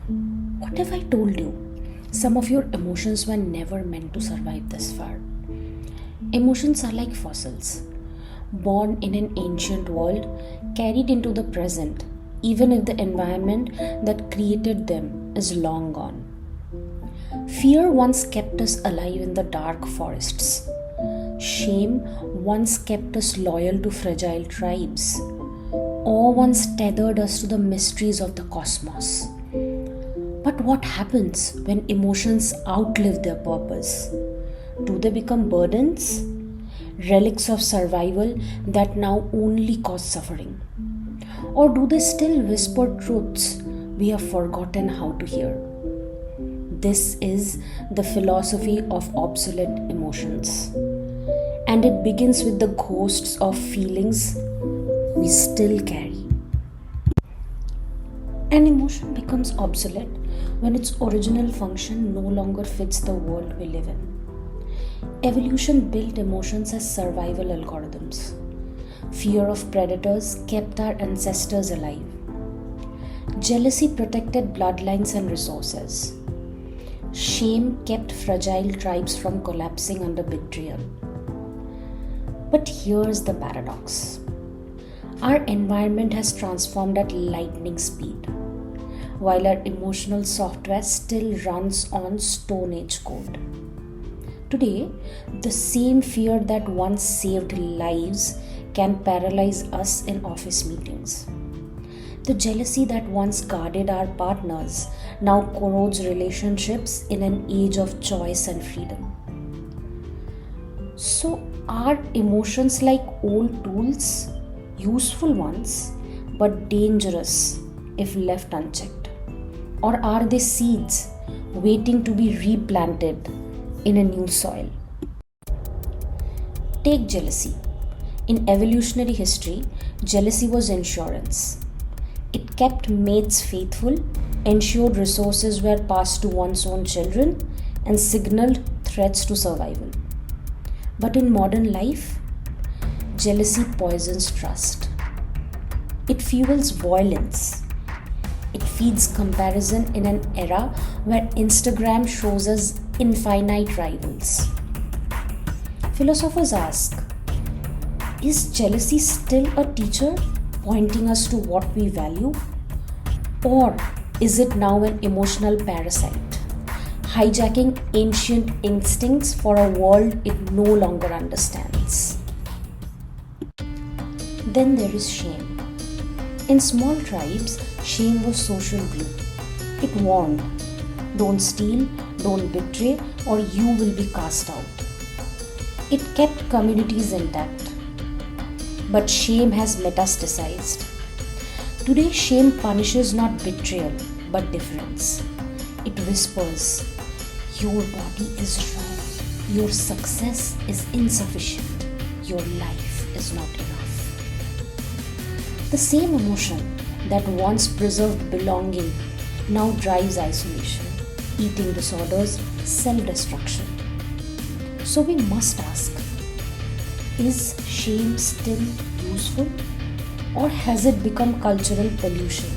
What if I told you some of your emotions were never meant to survive this far? Emotions are like fossils, born in an ancient world, carried into the present, even if the environment that created them is long gone. Fear once kept us alive in the dark forests. Shame once kept us loyal to fragile tribes. Awe once tethered us to the mysteries of the cosmos. But what happens when emotions outlive their purpose? Do they become burdens? Relics of survival that now only cause suffering? Or do they still whisper truths we have forgotten how to hear? This is the philosophy of obsolete emotions. And it begins with the ghosts of feelings we still carry. An emotion becomes obsolete when its original function no longer fits the world we live in. Evolution built emotions as survival algorithms. Fear of predators kept our ancestors alive. Jealousy protected bloodlines and resources. Shame kept fragile tribes from collapsing under betrayal. But here's the paradox. Our environment has transformed at lightning speed, while our emotional software still runs on Stone Age code. Today, the same fear that once saved lives can paralyze us in office meetings. The jealousy that once guarded our partners now corrodes relationships in an age of choice and freedom. So, are emotions like old tools, useful ones, but dangerous if left unchecked? Or are they seeds waiting to be replanted in a new soil? Take jealousy. In evolutionary history, jealousy was insurance. It kept mates faithful, ensured resources were passed to one's own children, and signaled threats to survival. But in modern life, jealousy poisons trust. It fuels violence. It feeds comparison in an era where Instagram shows us infinite rivals. Philosophers ask, is jealousy still a teacher pointing us to what we value? Or is it now an emotional parasite, hijacking ancient instincts for a world it no longer understands? Then there is shame. In small tribes, shame was social glue. It warned, don't steal, don't betray, or you will be cast out. It kept communities intact. But shame has metastasized. Today, shame punishes not betrayal, but difference. It whispers, your body is wrong, your success is insufficient, your life is not enough. The same emotion that once preserved belonging now drives isolation, eating disorders, self-destruction. So we must ask, is shame still useful? Or has it become cultural pollution,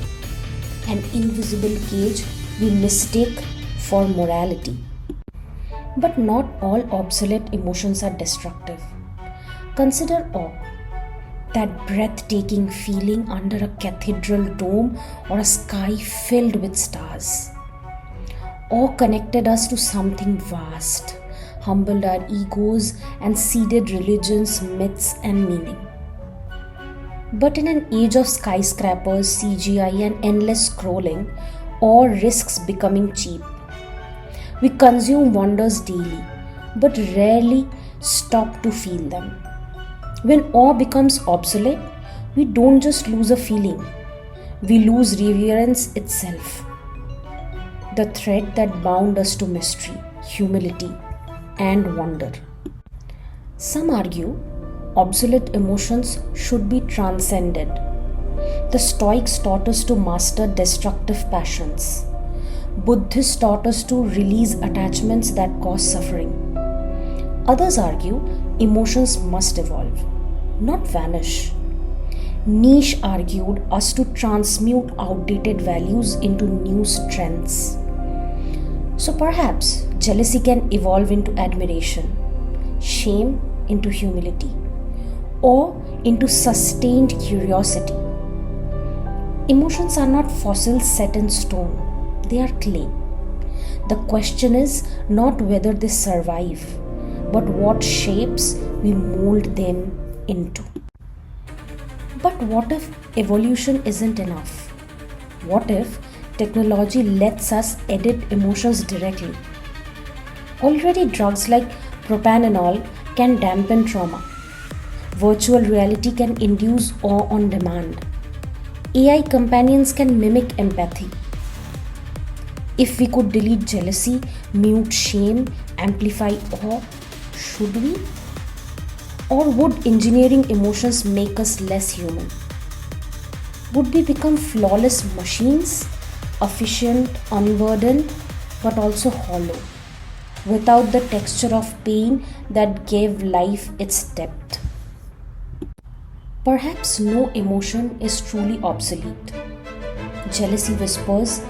an invisible cage we mistake for morality? But not all obsolete emotions are destructive. Consider awe, that breathtaking feeling under a cathedral dome or a sky filled with stars. Awe connected us to something vast, humbled our egos, and seeded religions, myths, and meaning. But in an age of skyscrapers, CGI, and endless scrolling, awe risks becoming cheap. We consume wonders daily, but rarely stop to feel them. When awe becomes obsolete, we don't just lose a feeling, we lose reverence itself. The thread that bound us to mystery, humility, and wonder. Some argue obsolete emotions should be transcended. The Stoics taught us to master destructive passions. Buddhists taught us to release attachments that cause suffering. Others argue emotions must evolve, not vanish. Niche argued us to transmute outdated values into new strengths. So perhaps jealousy can evolve into admiration, shame into humility, or into sustained curiosity. Emotions are not fossils set in stone, they are clay. The question is not whether they survive, but what shapes we mold them into. But what if evolution isn't enough? What if technology lets us edit emotions directly? Already, drugs like propranolol can dampen trauma. Virtual reality can induce awe on demand. AI companions can mimic empathy. If we could delete jealousy, mute shame, amplify awe, should we? Or would engineering emotions make us less human? Would we become flawless machines, efficient, unburdened, but also hollow, without the texture of pain that gave life its depth? Perhaps no emotion is truly obsolete. Jealousy whispers,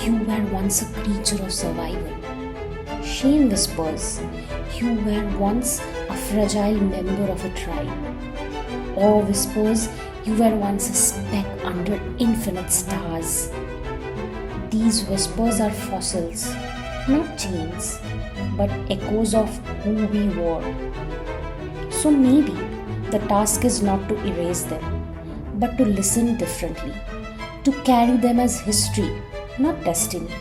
you were once a creature of survival. Shame whispers, you were once a fragile member of a tribe. Awe whispers, you were once a speck under infinite stars. These whispers are fossils, not chains, but echoes of who we were. So maybe the task is not to erase them, but to listen differently, to carry them as history, not destiny.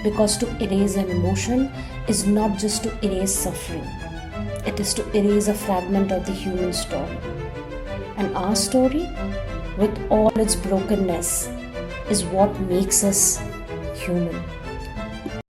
Because to erase an emotion is not just to erase suffering, it is to erase a fragment of the human story. And our story, with all its brokenness, is what makes us human.